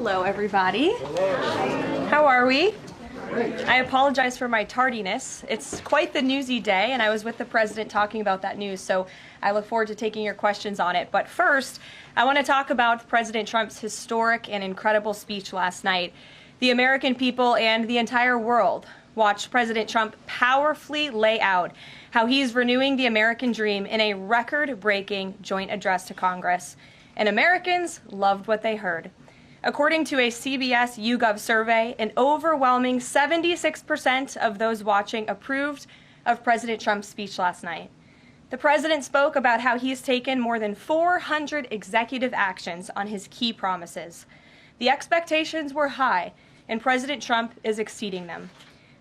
Hello, everybody. Hello. How are we? I apologize for my tardiness. It's quite the newsy day, and I was with the president talking about that news, so I look forward to taking your questions on it. But first, I want to talk about President Trump's historic and incredible speech last night. The American people and the entire world watched President Trump powerfully lay out how he's renewing the American dream in a record-breaking joint address to Congress. And Americans loved what they heard. According to a CBS YouGov survey, an overwhelming 76% of those watching approved of President Trump's speech last night. The president spoke about how he's taken more than 400 executive actions on his key promises. The expectations were high, and President Trump is exceeding them.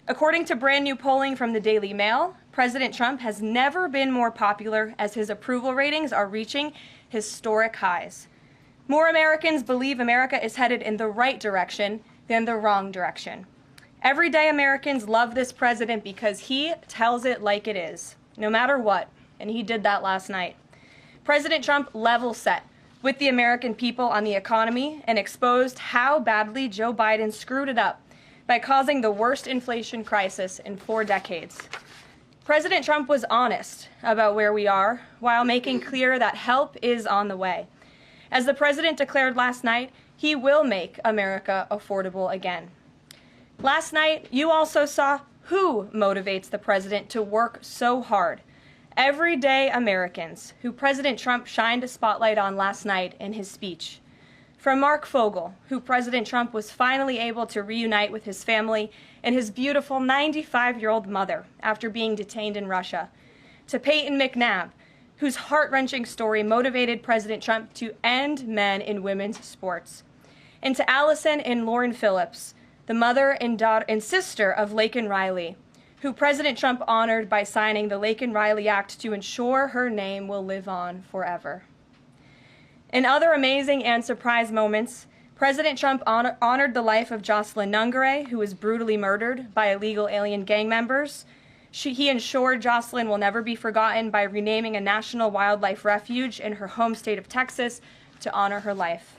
According to brand new polling from the Daily Mail, President Trump has never been more popular as his approval ratings are reaching historic highs. More Americans believe America is headed in the right direction than the wrong direction. Everyday Americans love this president because he tells it like it is, no matter what, and he did that last night. President Trump level set with the American people on the economy and exposed how badly Joe Biden screwed it up by causing the worst inflation crisis in 4 decades. President Trump was honest about where we are while making clear that help is on the way. As the president declared last night, he will make America affordable again. Last night, you also saw who motivates the president to work so hard. Everyday Americans, who President Trump shined a spotlight on last night in his speech. From Mark Fogel, who President Trump was finally able to reunite with his family and his beautiful 95-year-old mother after being detained in Russia, to Peyton McNabb, whose heart-wrenching story motivated President Trump to end men in women's sports, and to Allison and Lauren Phillips, the mother and daughter and sister of Laken Riley, who President Trump honored by signing the Laken Riley Act to ensure her name will live on forever. In other amazing and surprise moments, President Trump honored the life of Jocelyn Nungare, who was brutally murdered by illegal alien gang members. He ensured Jocelyn will never be forgotten by renaming a national wildlife refuge in her home state of Texas to honor her life.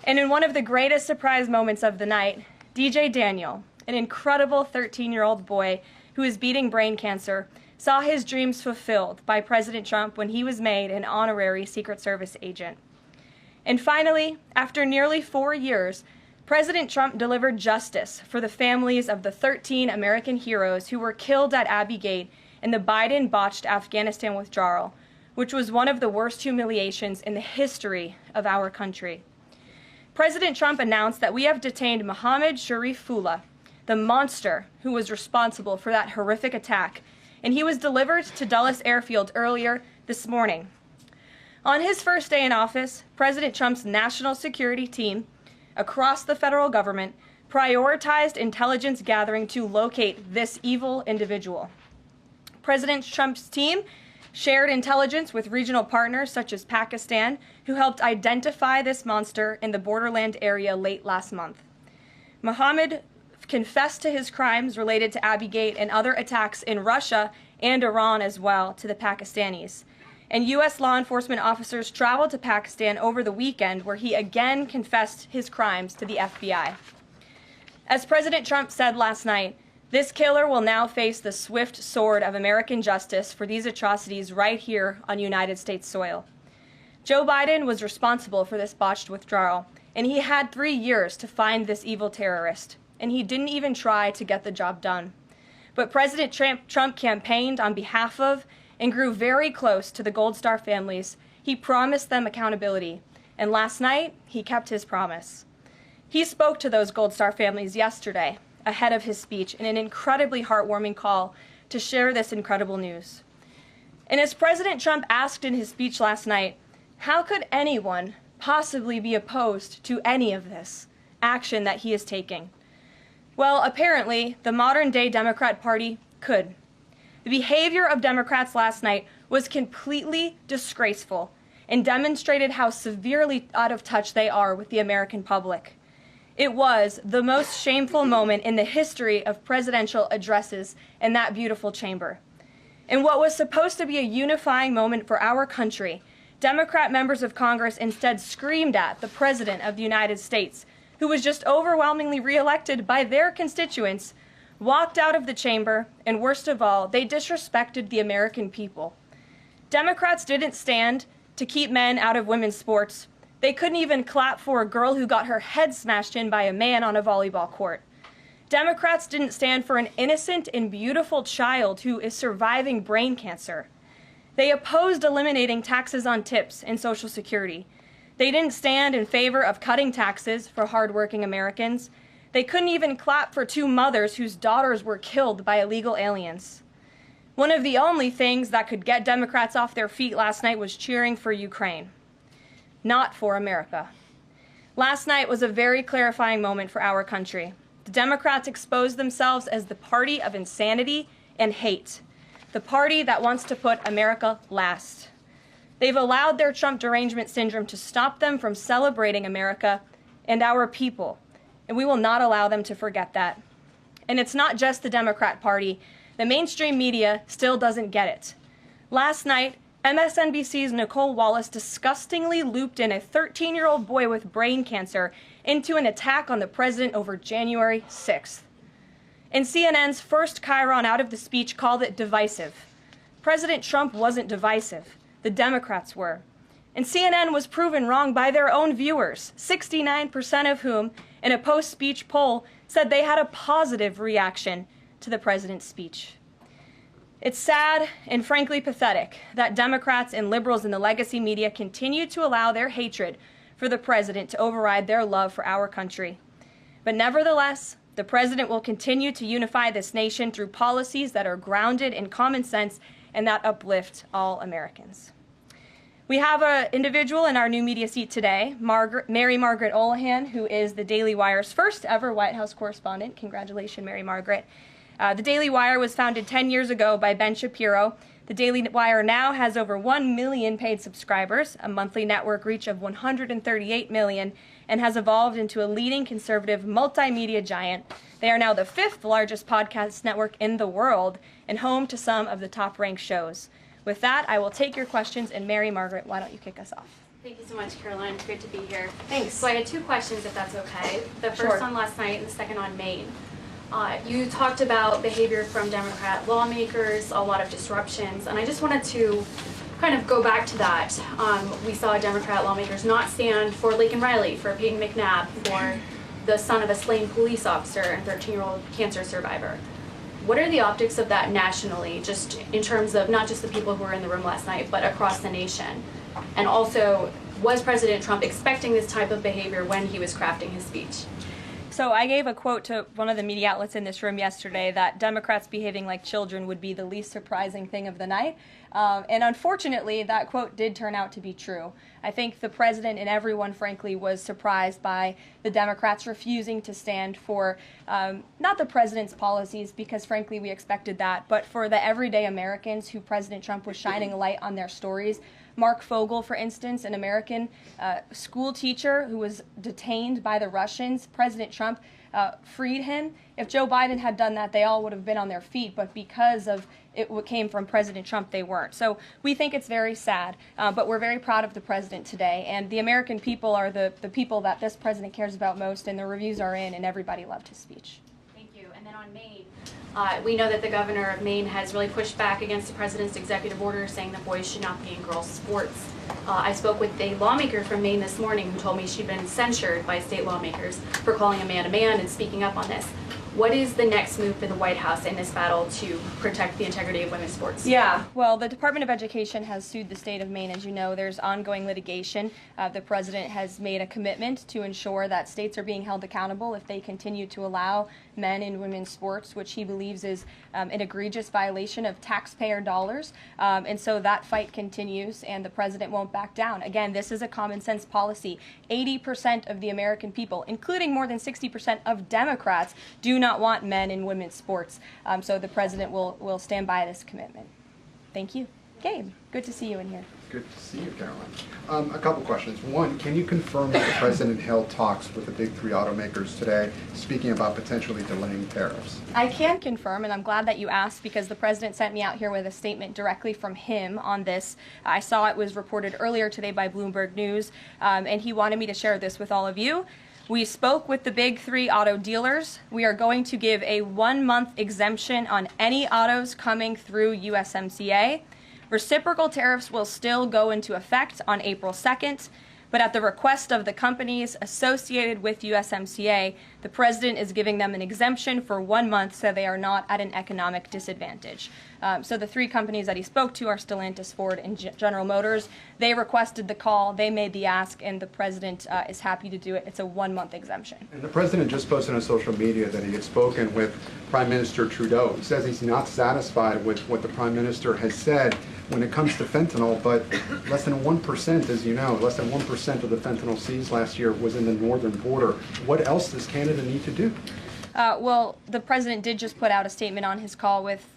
And in one of the greatest surprise moments of the night, DJ Daniel, an incredible 13-year-old boy who is beating brain cancer, saw his dreams fulfilled by President Trump when he was made an honorary Secret Service agent. And finally, after nearly 4 years, President Trump delivered justice for the families of the 13 American heroes who were killed at Abbey Gate in the Biden-botched Afghanistan withdrawal, which was one of the worst humiliations in the history of our country. President Trump announced that we have detained Mohammed Sharifullah, the monster who was responsible for that horrific attack, and he was delivered to Dulles Airfield earlier this morning. On his first day in office, President Trump's national security team across the federal government prioritized intelligence gathering to locate this evil individual. President Trump's team shared intelligence with regional partners such as Pakistan, who helped identify this monster in the borderland area late last month. Mohammed confessed to his crimes related to Abbey Gate and other attacks in Russia and Iran as well to the Pakistanis. And U.S. law enforcement officers traveled to Pakistan over the weekend, where he again confessed his crimes to the FBI. As President Trump said last night, this killer will now face the swift sword of American justice for these atrocities right here on United States soil. Joe Biden was responsible for this botched withdrawal, and he had 3 years to find this evil terrorist, and he didn't even try to get the job done. But President Trump campaigned on behalf of and grew very close to the Gold Star families. He promised them accountability, and last night, he kept his promise. He spoke to those Gold Star families yesterday, ahead of his speech, in an incredibly heartwarming call to share this incredible news. And as President Trump asked in his speech last night, how could anyone possibly be opposed to any of this action that he is taking? Well, apparently, the modern-day Democrat Party could. The behavior of Democrats last night was completely disgraceful and demonstrated how severely out of touch they are with the American public. It was the most shameful moment in the history of presidential addresses in that beautiful chamber. In what was supposed to be a unifying moment for our country, Democrat members of Congress instead screamed at the President of the United States, who was just overwhelmingly reelected by their constituents, walked out of the chamber, and worst of all, they disrespected the American people. Democrats didn't stand to keep men out of women's sports. They couldn't even clap for a girl who got her head smashed in by a man on a volleyball court. Democrats didn't stand for an innocent and beautiful child who is surviving brain cancer. They opposed eliminating taxes on tips and Social Security. They didn't stand in favor of cutting taxes for hardworking Americans. They couldn't even clap for two mothers whose daughters were killed by illegal aliens. One of the only things that could get Democrats off their feet last night was cheering for Ukraine, not for America. Last night was a very clarifying moment for our country. The Democrats exposed themselves as the party of insanity and hate, the party that wants to put America last. They've allowed their Trump derangement syndrome to stop them from celebrating America and our people, and we will not allow them to forget that. And it's not just the Democrat Party. The mainstream media still doesn't get it. Last night, MSNBC's Nicole Wallace disgustingly looped in a 13-year-old boy with brain cancer into an attack on the president over January 6th. And CNN's first chyron out of the speech called it divisive. President Trump wasn't divisive. The Democrats were. And CNN was proven wrong by their own viewers, 69% of whom, in a post-speech poll, said they had a positive reaction to the president's speech. It's sad and frankly pathetic that Democrats and liberals in the legacy media continue to allow their hatred for the president to override their love for our country. But nevertheless, the president will continue to unify this nation through policies that are grounded in common sense and that uplift all Americans. We have an individual in our new media seat today, Mary Margaret Olohan, who is the Daily Wire's first ever White House correspondent. Congratulations, Mary Margaret. The Daily Wire was founded 10 years ago by Ben Shapiro. The Daily Wire now has over 1 million paid subscribers, a monthly network reach of 138 million, and has evolved into a leading conservative multimedia giant. They are now the 5th largest podcast network in the world and home to some of the top-ranked shows. With that, I will take your questions, and Mary Margaret, why don't you kick us off? Thank you so much, Caroline. It's great to be here. Thanks. So I had 2 questions, if that's okay. The first on last night and the second on Maine. You talked about behavior from Democrat lawmakers, a lot of disruptions, and I just wanted to kind of go back to that. We saw Democrat lawmakers not stand for Laken Riley, for Peyton McNabb, for the son of a slain police officer and 13-year-old cancer survivor. What are the optics of that nationally, just in terms of not just the people who were in the room last night, but across the nation? And also, was President Trump expecting this type of behavior when he was crafting his speech? So I gave a quote to one of the media outlets in this room yesterday that Democrats behaving like children would be the least surprising thing of the night. And unfortunately, that quote did turn out to be true. I think the president and everyone, frankly, was surprised by the Democrats refusing to stand for not the president's policies, because frankly we expected that, but for the everyday Americans who President Trump was shining a light on their stories. Mark Fogel, for instance, an American school teacher who was detained by the Russians. President Trump freed him. If Joe Biden had done that, they all would have been on their feet, but because of it came from President Trump, they weren't. So we think it's very sad, but we're very proud of the president today, and the American people are the people that this president cares about most, and the reviews are in, and everybody loved his speech. Thank you. And then on Maine, we know that the governor of Maine has really pushed back against the president's executive order saying that boys should not be in girls' sports. I spoke with a lawmaker from Maine this morning who told me she'd been censured by state lawmakers for calling a man and speaking up on this. What is the next move for the White House in this battle to protect the integrity of women's sports? Yeah, well, the Department of Education has sued the state of Maine. As you know, there's ongoing litigation. The president has made a commitment to ensure that states are being held accountable if they continue to allow men in women's sports, which he believes is an egregious violation of taxpayer dollars. And so that fight continues, and the president won't back down. Again, this is a common sense policy. 80% of the American people, including more than 60% of Democrats, do not want men in women's sports. So the president will stand by this commitment. Thank you. Gabe, good to see you in here. Good to see you, Caroline. A couple questions. One, can you confirm that the president held talks with the big 3 automakers today, speaking about potentially delaying tariffs? I can confirm, and I'm glad that you asked, because the president sent me out here with a statement directly from him on this. I saw it was reported earlier today by Bloomberg News, and he wanted me to share this with all of you. We spoke with the big three auto dealers. We are going to give a 1-month exemption on any autos coming through USMCA. Reciprocal tariffs will still go into effect on April 2nd. But at the request of the companies associated with USMCA, the president is giving them an exemption for 1 month so they are not at an economic disadvantage. So the three companies that he spoke to are Stellantis, Ford, and General Motors. They requested the call, they made the ask, and the president is happy to do it. It's a 1-month exemption. And the president just posted on social media that he had spoken with Prime Minister Trudeau. He says he's not satisfied with what the Prime Minister has said when it comes to fentanyl, but less than 1%, as you know, less than 1% of the fentanyl seized last year was in the northern border. What else does Canada need to do? Well, the president did just put out a statement on his call with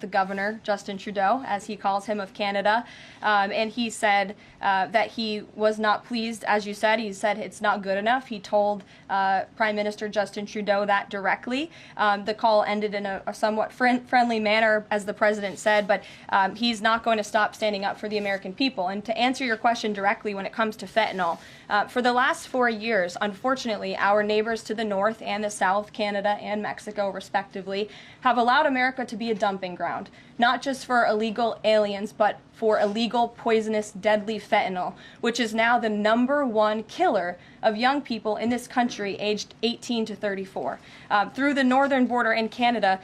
the governor, Justin Trudeau, as he calls him, of Canada, and he said that he was not pleased, as you said. He said it's not good enough. He told Prime Minister Justin Trudeau that directly. The call ended in a somewhat friendly manner, as the president said, but he's not going to stop standing up for the American people. And to answer your question directly when it comes to fentanyl, for the last 4 years, unfortunately, our neighbors to the north and the south, Canada and Mexico respectively, have allowed America to be a dumping ground, not just for illegal aliens, but for illegal, poisonous, deadly fentanyl, which is now the #1 killer of young people in this country aged 18 to 34. Through the northern border in Canada,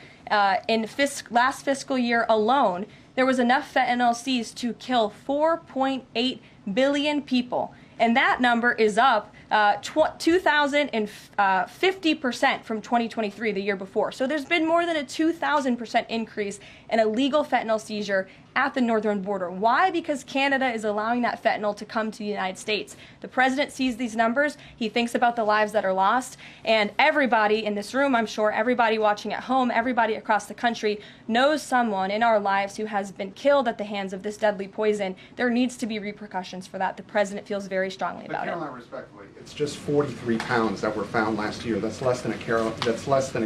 in last fiscal year alone, there was enough fentanyl seized to kill 4.8 billion people. And that number is up 2,050% from 2023, the year before. So there's been more than a 2,000% increase in illegal fentanyl seizure at the northern border. Why? Because Canada is allowing that fentanyl to come to the United States. The president sees these numbers. He thinks about the lives that are lost. And everybody in this room, I'm sure, everybody watching at home, everybody across the country knows someone in our lives who has been killed at the hands of this deadly poison. There needs to be repercussions for that. The president feels very strongly about it. But Caroline, respectfully, it's just 43 pounds that were found last year. That's less than a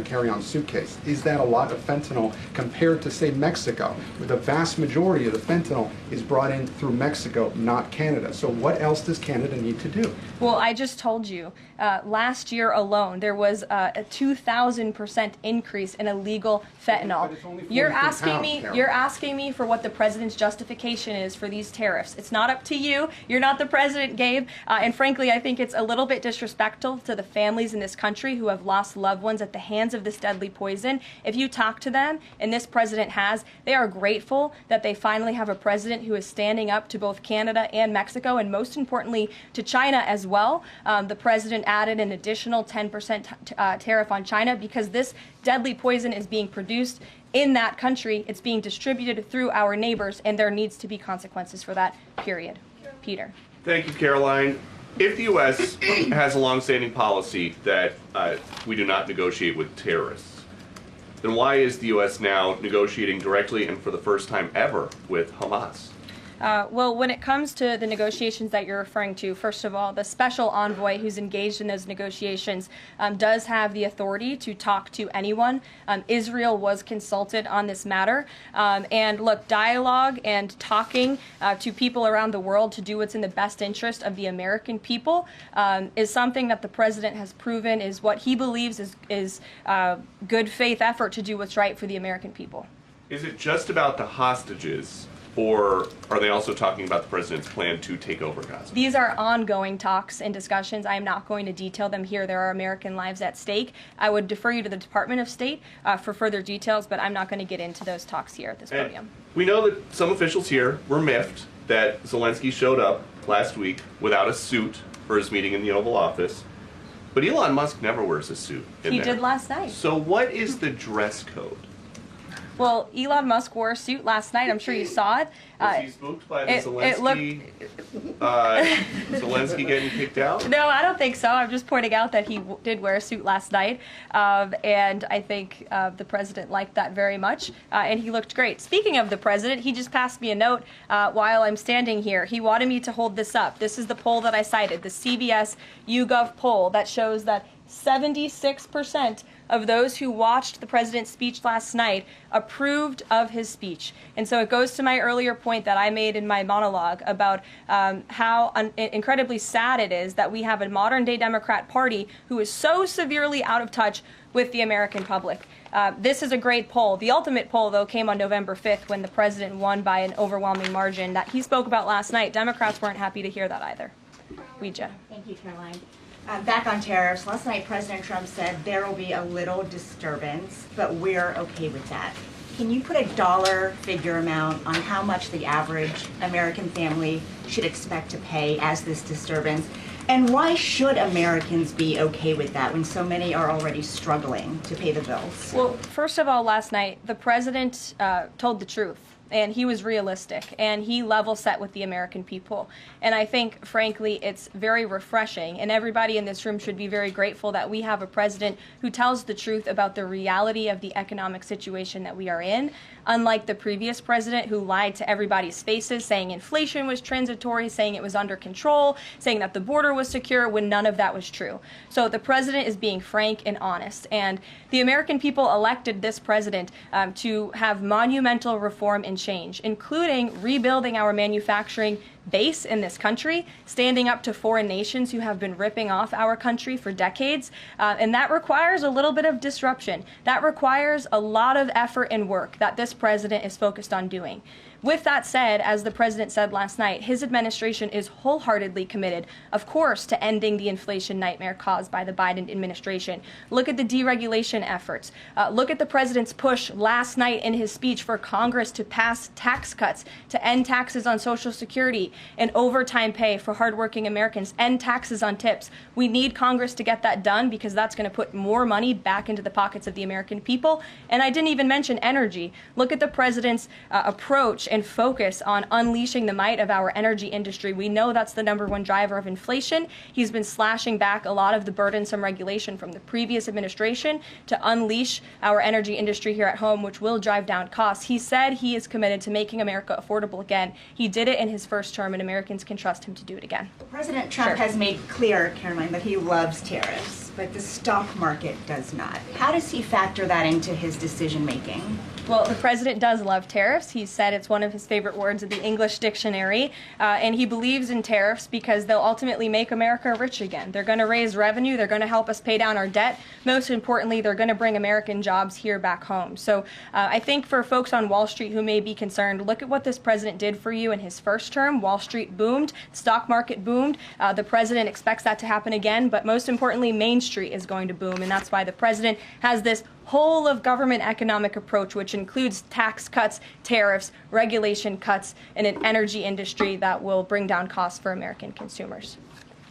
carry-on suitcase. Is that a lot of fentanyl compared to, say, Mexico, where the vast majority of the fentanyl is brought in through Mexico, not Canada? So what else does Canada need to do? Well, I just told you, last year alone, there was a 2,000% increase in illegal fentanyl. But it's only 43 You're asking pounds, me. Caroline. You're asking me for what the president's justification is for these tariffs. It's not up to you. You're not the president, Gabe. And frankly, I think it's a little bit disrespectful to the families in this country who have lost loved ones at the hands of this deadly poison. If you talk to them, and this president has, they are grateful that they finally have a president who is standing up to both Canada and Mexico, and most importantly, to China as well. The president added an additional 10% tariff on China because this deadly poison is being produced in that country. It's being distributed through our neighbors, and there needs to be consequences for that, period. Peter. Thank you, Caroline. If the U.S. has a longstanding policy that we do not negotiate with terrorists, then why is the U.S. now negotiating directly and for the first time ever with Hamas? Well, when it comes to the negotiations that you're referring to, first of all, the special envoy who's engaged in those negotiations does have the authority to talk to anyone. Israel was consulted on this matter. And look, dialogue and talking to people around the world to do what's in the best interest of the American people is something that the president has proven is what he believes is good faith effort to do what's right for the American people. Is it just about the hostages, or are they also talking about the president's plan to take over Gaza? These are ongoing talks and discussions. I am not going to detail them here. There are American lives at stake. I would defer you to the Department of State for further details, but I'm not going to get into those talks here at this podium. We know that some officials here were miffed that Zelensky showed up last week without a suit for his meeting in the Oval Office, but Elon Musk never wears a suit in He there. did last night. So what is the dress code? Well, Elon Musk wore a suit last night. I'm sure you saw it. Was he spooked by the Zelensky getting kicked out? No, I don't think so. I'm just pointing out that he did wear a suit last night, and I think the president liked that very much, and he looked great. Speaking of the president, he just passed me a note while I'm standing here. He wanted me to hold this up. This is the poll that I cited, the CBS YouGov poll that shows that 76% of those who watched the president's speech last night approved of his speech. And so it goes to my earlier point that I made in my monologue about how incredibly sad it is that we have a modern-day Democrat Party who is so severely out of touch with the American public. This is a great poll. The ultimate poll, though, came on November 5th when the president won by an overwhelming margin that he spoke about last night. Democrats weren't happy to hear that either. Ouija. Thank you, Caroline. Back on tariffs, last night President Trump said there will be a little disturbance, but we're okay with that. Can you put a dollar figure amount on how much the average American family should expect to pay as this disturbance? And why should Americans be okay with that when so many are already struggling to pay the bills? Well, first of all, last night, the president told the truth. And he was realistic, and he level set with the American people. And I think, frankly, it's very refreshing, and everybody in this room should be very grateful that we have a president who tells the truth about the reality of the economic situation that we are in, unlike the previous president who lied to everybody's faces, saying inflation was transitory, saying it was under control, saying that the border was secure, when none of that was true. So the president is being frank and honest, and the American people elected this president to have monumental reform and change, including rebuilding our manufacturing base in this country, standing up to foreign nations who have been ripping off our country for decades, and that requires a little bit of disruption. That requires a lot of effort and work that this president is focused on doing. With that said, as the president said last night, his administration is wholeheartedly committed, of course, to ending the inflation nightmare caused by the Biden administration. Look at the deregulation efforts. Look at the president's push last night in his speech for Congress to pass tax cuts, to end taxes on Social Security and overtime pay for hardworking Americans, end taxes on tips. We need Congress to get that done because that's going to put more money back into the pockets of the American people. And I didn't even mention energy. Look at the president's approach and focus on unleashing the might of our energy industry. We know that's the #1 driver of inflation. He's been slashing back a lot of the burdensome regulation from the previous administration to unleash our energy industry here at home, which will drive down costs. He said he is committed to making America affordable again. He did it in his first term, and Americans can trust him to do it again. President Trump has made clear, Caroline, that he loves tariffs, but the stock market does not. How does he factor that into his decision-making? Well, the president does love tariffs. He said it's one of his favorite words in the English dictionary, and he believes in tariffs because they'll ultimately make America rich again. They're going to raise revenue. They're going to help us pay down our debt. Most importantly, they're going to bring American jobs here back home. So I think for folks on Wall Street who may be concerned, look at what this president did for you in his first term. Wall Street boomed. The stock market boomed. The president expects that to happen again, but most importantly, Main Street is going to boom, and that's why the president has this whole of government economic approach, which includes tax cuts, tariffs, regulation cuts, and an energy industry that will bring down costs for American consumers.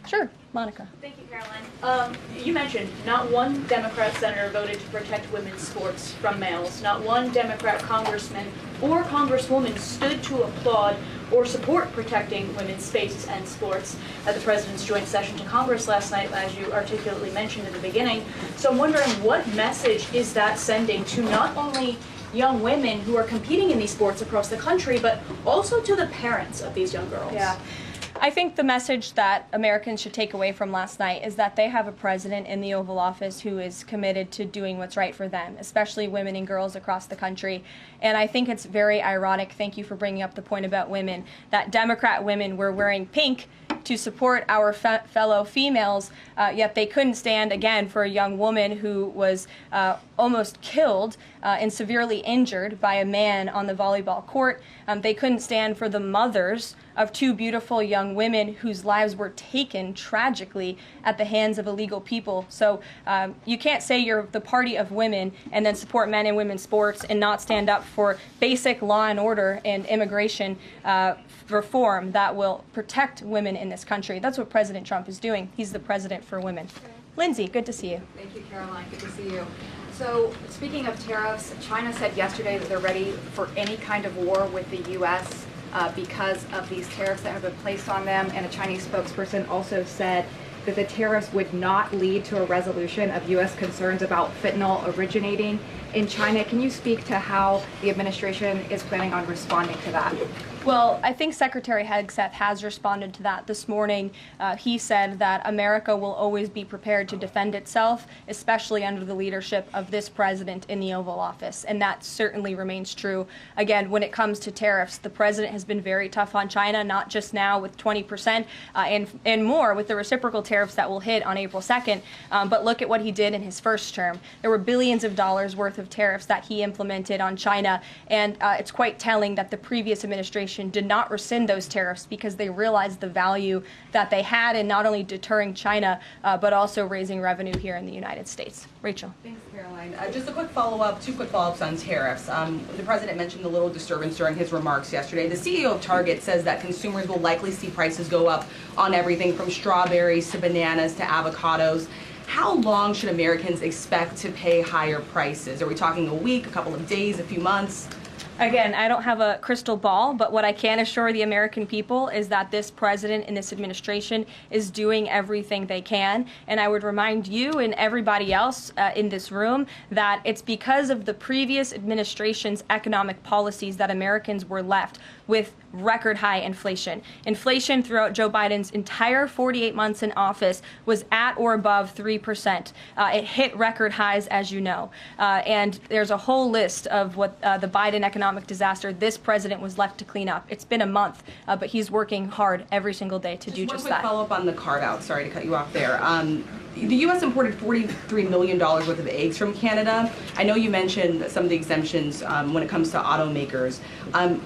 Sure, Monica. Thank you, Caroline. You mentioned not one Democrat senator voted to protect women's sports from males. Not one Democrat congressman or congresswoman stood to applaud or support protecting women's spaces and sports at the president's joint session to Congress last night, as you articulately mentioned in the beginning. So I'm wondering, what message is that sending to not only young women who are competing in these sports across the country, but also to the parents of these young girls? Yeah. I think the message that Americans should take away from last night is that they have a president in the Oval Office who is committed to doing what's right for them, especially women and girls across the country. And I think it's very ironic, thank you for bringing up the point about women, that Democrat women were wearing pink to support our fellow females, yet they couldn't stand, again, for a young woman who was almost killed and severely injured by a man on the volleyball court. They couldn't stand for the mothers of two beautiful young women whose lives were taken tragically at the hands of illegal people. So you can't say you're the party of women and then support men and women's sports and not stand up for basic law and order and immigration reform that will protect women in this country. That's what President Trump is doing. He's the president for women. Lindsay, good to see you. Thank you, Caroline. Good to see you. So, speaking of tariffs, China said yesterday that they're ready for any kind of war with the U.S. Because of these tariffs that have been placed on them, and a Chinese spokesperson also said that the tariffs would not lead to a resolution of U.S. concerns about fentanyl originating in China. Can you speak to how the administration is planning on responding to that? Well, I think Secretary Hegseth has responded to that this morning. He said that America will always be prepared to defend itself, especially under the leadership of this president in the Oval Office, and that certainly remains true. Again, when it comes to tariffs, the president has been very tough on China, not just now with 20% and more with the reciprocal tariffs that will hit on April 2nd, but look at what he did in his first term. There were billions of dollars worth of tariffs that he implemented on China, and it's quite telling that the previous administration did not rescind those tariffs because they realized the value that they had in not only deterring China, but also raising revenue here in the United States. Rachel. Thanks, Caroline. Just a quick follow-up, two quick follow-ups on tariffs. The president mentioned a little disturbance during his remarks yesterday. The CEO of Target says that consumers will likely see prices go up on everything from strawberries to bananas to avocados. How long should Americans expect to pay higher prices? Are we talking a week, a couple of days, a few months? Again, I don't have a crystal ball, but what I can assure the American people is that this president and this administration is doing everything they can. And I would remind you and everybody else in this room that it's because of the previous administration's economic policies that Americans were left with record high inflation. Inflation throughout Joe Biden's entire 48 months in office was at or above 3%. It hit record highs, as you know. And there's a whole list of what the Biden economic disaster this president was left to clean up. It's been a month, but he's working hard every single day to do just that. One quick follow-up on the carve-out. Sorry to cut you off there. The U.S. imported $43 million worth of eggs from Canada. I know you mentioned some of the exemptions when it comes to automakers.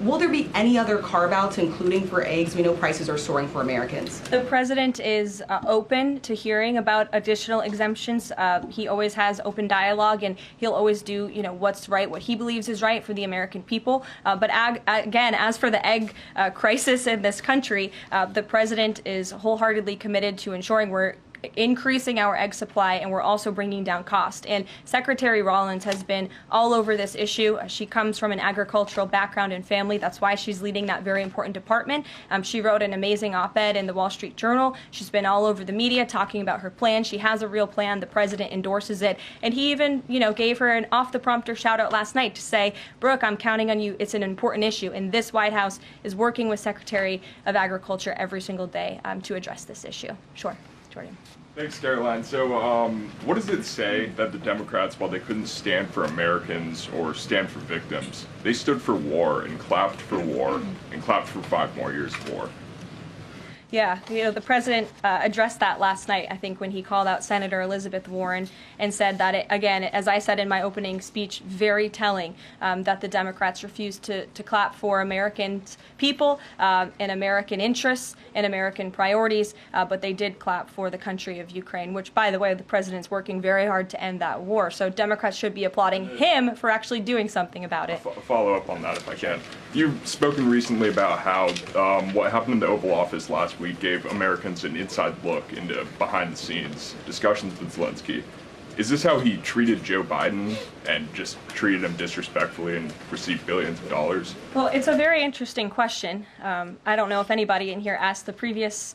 Will there be any other carve-outs, including for eggs? We know prices are soaring for Americans. The president is open to hearing about additional exemptions. He always has open dialogue, and he'll always do, what's right, what he believes is right for the American people. But again, as for the egg crisis in this country, the president is wholeheartedly committed to ensuring we're increasing our egg supply, and we're also bringing down cost. And Secretary Rollins has been all over this issue. She comes from an agricultural background and family. That's why she's leading that very important department. She wrote an amazing op-ed in the Wall Street Journal. She's been all over the media talking about her plan. She has a real plan. The president endorses it. And he even, gave her an off-the-prompter shout-out last night to say, Brooke, I'm counting on you. It's an important issue. And this White House is working with Secretary of Agriculture every single day to address this issue. Sure. Jordan. Thanks, Caroline. So what does it say that the Democrats, while they couldn't stand for Americans or stand for victims, they stood for war and clapped for war and clapped for 5 more years of war? Yeah, the president addressed that last night, I think, when he called out Senator Elizabeth Warren and said that, again, as I said in my opening speech, very telling that the Democrats refused to clap for American people and American interests and American priorities, but they did clap for the country of Ukraine, which, by the way, the president's working very hard to end that war. So Democrats should be applauding him for actually doing something about it. Follow up on that if I can. You've spoken recently about how what happened in the Oval Office last week gave Americans an inside look into behind-the-scenes discussions with Zelensky. Is this how he treated Joe Biden and just treated him disrespectfully and received billions of dollars? Well, it's a very interesting question. I don't know if anybody in here asked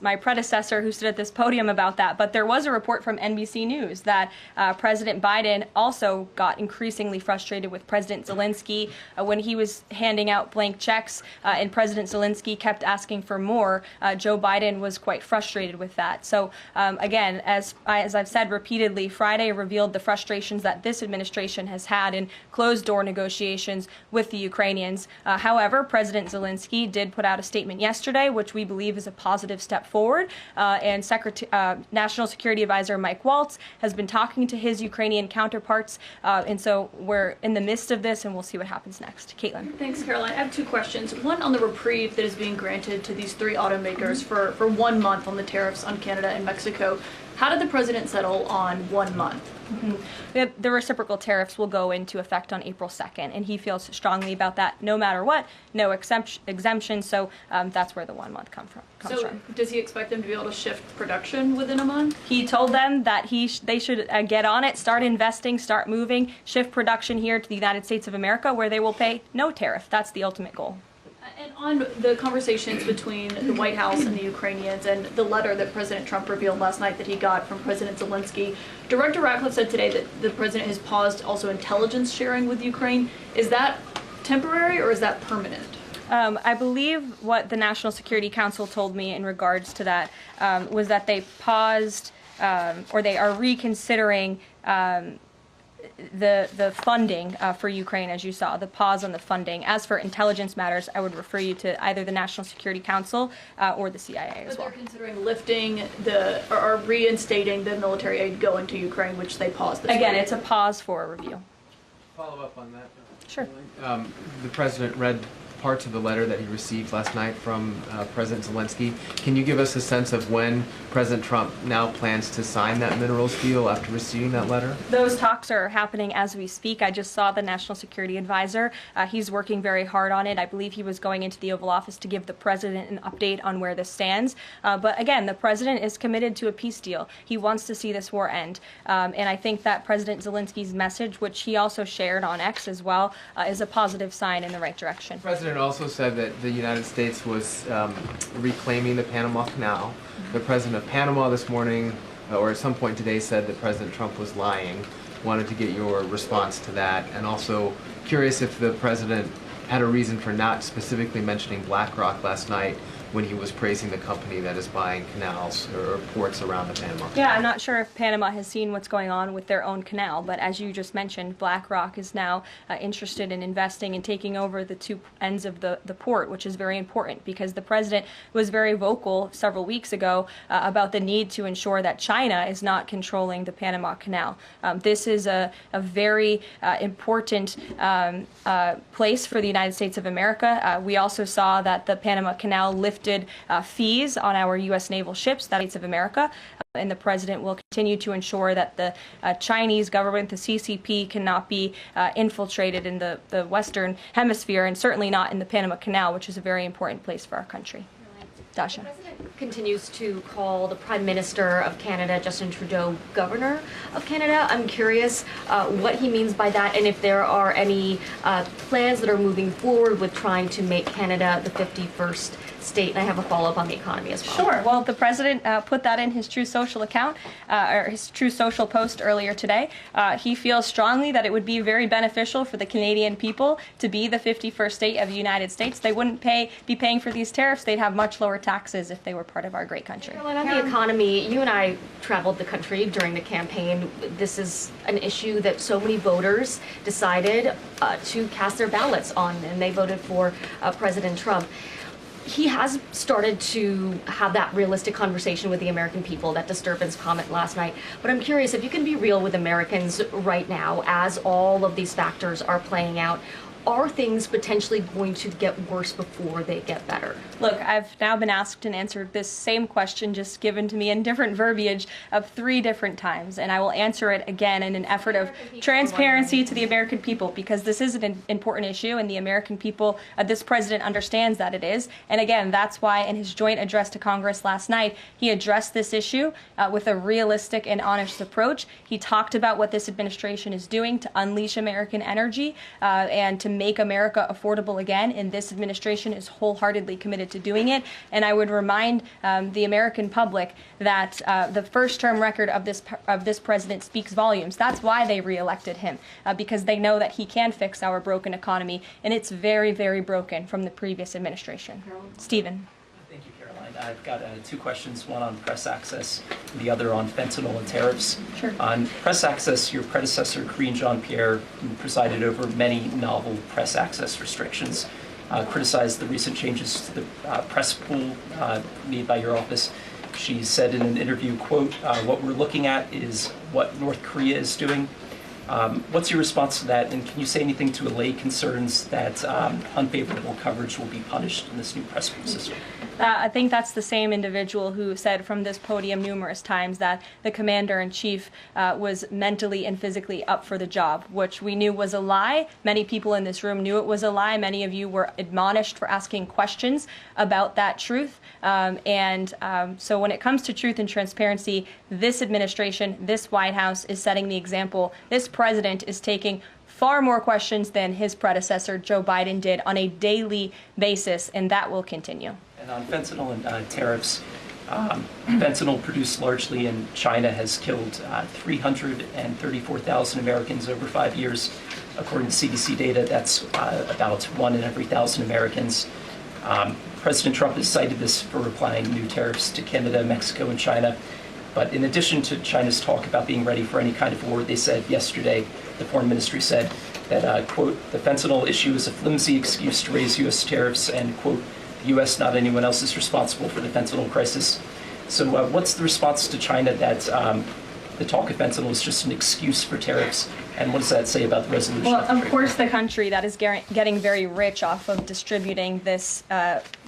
my predecessor who stood at this podium about that, but there was a report from NBC News that President Biden also got increasingly frustrated with President Zelensky when he was handing out blank checks and President Zelensky kept asking for more. Joe Biden was quite frustrated with that. So again, as I've said repeatedly, Friday revealed the frustrations that this administration has had in closed-door negotiations with the Ukrainians. However, President Zelensky did put out a statement yesterday, which we believe is a positive step forward, and National Security Advisor Mike Waltz has been talking to his Ukrainian counterparts, and so we're in the midst of this, and we'll see what happens next. Caitlin. Thanks, Caroline. I have 2 questions. One on the reprieve that is being granted to these 3 automakers for 1 month on the tariffs on Canada and Mexico. How did the president settle on 1 month? The reciprocal tariffs will go into effect on April 2nd, and he feels strongly about that no matter what, no exemption, so that's where the 1 month comes from. Does he expect them to be able to shift production within a month? He told them that they should get on it, start investing, start moving, shift production here to the United States of America, where they will pay no tariff. That's the ultimate goal. And on the conversations between the White House and the Ukrainians and the letter that President Trump revealed last night that he got from President Zelensky, Director Ratcliffe said today that the president has paused also intelligence sharing with Ukraine. Is that temporary or is that permanent? I believe what the National Security Council told me in regards to that was that they paused or they are reconsidering the funding for Ukraine, as you saw, the pause on the funding. As for intelligence matters, I would refer you to either the National Security Council or the CIA as well. But they're considering lifting or reinstating the military aid going to Ukraine, which they paused this Again, week. it's a pause for a review. Follow up on that. Sure. The president read parts of the letter that he received last night from President Zelensky. Can you give us a sense of when President Trump now plans to sign that minerals deal after receiving that letter? Those talks are happening as we speak. I just saw the National Security Advisor. He's working very hard on it. I believe he was going into the Oval Office to give the president an update on where this stands. But again, the president is committed to a peace deal. He wants to see this war end. And I think that President Zelensky's message, which he also shared on X as well, is a positive sign in the right direction. The president also said that the United States was reclaiming the Panama Canal. The president of Panama this morning, or at some point today, said that President Trump was lying. Wanted to get your response to that, and also curious if the president had a reason for not specifically mentioning BlackRock last night when he was praising the company that is buying canals or ports around the Panama Canal. Yeah, I'm not sure if Panama has seen what's going on with their own canal, but as you just mentioned, BlackRock is now interested in investing and taking over the two ends of the port, which is very important because the president was very vocal several weeks ago about the need to ensure that China is not controlling the Panama Canal. This is a very important place for the United States of America. We also saw that the Panama Canal lifted fees on our U.S. naval ships, the States of America, and the president will continue to ensure that the Chinese government, the CCP, cannot be infiltrated in the Western Hemisphere, and certainly not in the Panama Canal, which is a very important place for our country. Dasha. The president continues to call the Prime Minister of Canada, Justin Trudeau, Governor of Canada. I'm curious what he means by that, and if there are any plans that are moving forward with trying to make Canada the 51st state. And I have a follow-up on the economy as well. Sure. Well, the president put that in his True Social account, or his True Social post earlier today. He feels strongly that it would be very beneficial for the Canadian people to be the 51st state of the United States. They wouldn't be paying for these tariffs. They'd have much lower taxes if they were part of our great country. Caroline, on the economy, you and I traveled the country during the campaign. This is an issue that so many voters decided to cast their ballots on, and they voted for President Trump. He has started to have that realistic conversation with the American people, that disturbance comment last night. But I'm curious if you can be real with Americans right now as all of these factors are playing out. Are things potentially going to get worse before they get better? Look, I've now been asked and answered this same question, just given to me in different verbiage, of 3 different times, and I will answer it again in an effort of transparency to the American people, because this is an important issue, and the American people, this president understands that it is. And again, that's why in his joint address to Congress last night, he addressed this issue with a realistic and honest approach. He talked about what this administration is doing to unleash American energy and to make America affordable again, and this administration is wholeheartedly committed to doing it. And I would remind the American public that the first-term record of this president speaks volumes. That's why they reelected him, because they know that he can fix our broken economy, and it's very, very broken from the previous administration. Stephen. Thank you, Caroline. I've got 2 questions, one on press access, the other on fentanyl and tariffs. Sure. On press access, your predecessor, Karine Jean-Pierre, who presided over many novel press access restrictions, criticized the recent changes to the press pool made by your office. She said in an interview, quote, "What we're looking at is what North Korea is doing." What's your response to that, and can you say anything to allay concerns that unfavorable coverage will be punished in this new press pool system? I think that's the same individual who said from this podium numerous times that the commander-in-chief was mentally and physically up for the job, which we knew was a lie. Many people in this room knew it was a lie. Many of you were admonished for asking questions about that truth. So when it comes to truth and transparency, this administration, this White House is setting the example. This president is taking far more questions than his predecessor, Joe Biden, did on a daily basis, and that will continue. And on fentanyl and tariffs, Fentanyl produced largely in China has killed 334,000 Americans over 5 years. According to CDC data, that's about 1 in every 1,000 Americans. President Trump has cited this for applying new tariffs to Canada, Mexico, and China. But in addition to China's talk about being ready for any kind of war, they said yesterday, the foreign ministry said that, quote, the fentanyl issue is a flimsy excuse to raise U.S. tariffs, and, quote, the U.S., not anyone else, is responsible for the fentanyl crisis. So what's the response to China that the talk of fentanyl is just an excuse for tariffs? And what does that say about the resolution? Well, of course, the country that is getting very rich off of distributing this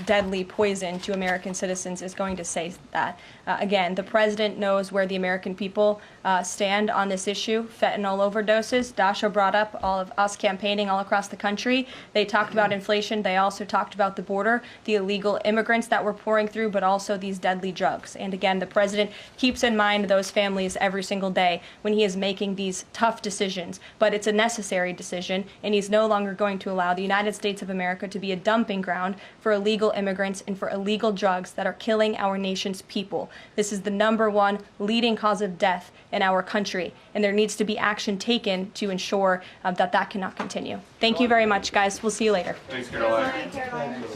deadly poison to American citizens is going to say that. Again, the president knows where the American people stand on this issue. Fentanyl overdoses. Dasha brought up all of us campaigning all across the country. They talked about inflation. They also talked about the border, the illegal immigrants that we're pouring through, but also these deadly drugs. And again, the president keeps in mind those families every single day when he is making these tough decisions. But it's a necessary decision, and he's no longer going to allow the United States of America to be a dumping ground for illegal immigrants and for illegal drugs that are killing our nation's people. This is the #1 leading cause of death in our country, and there needs to be action taken to ensure that cannot continue. Thank you very much, guys. We'll see you later. Thanks, Caroline.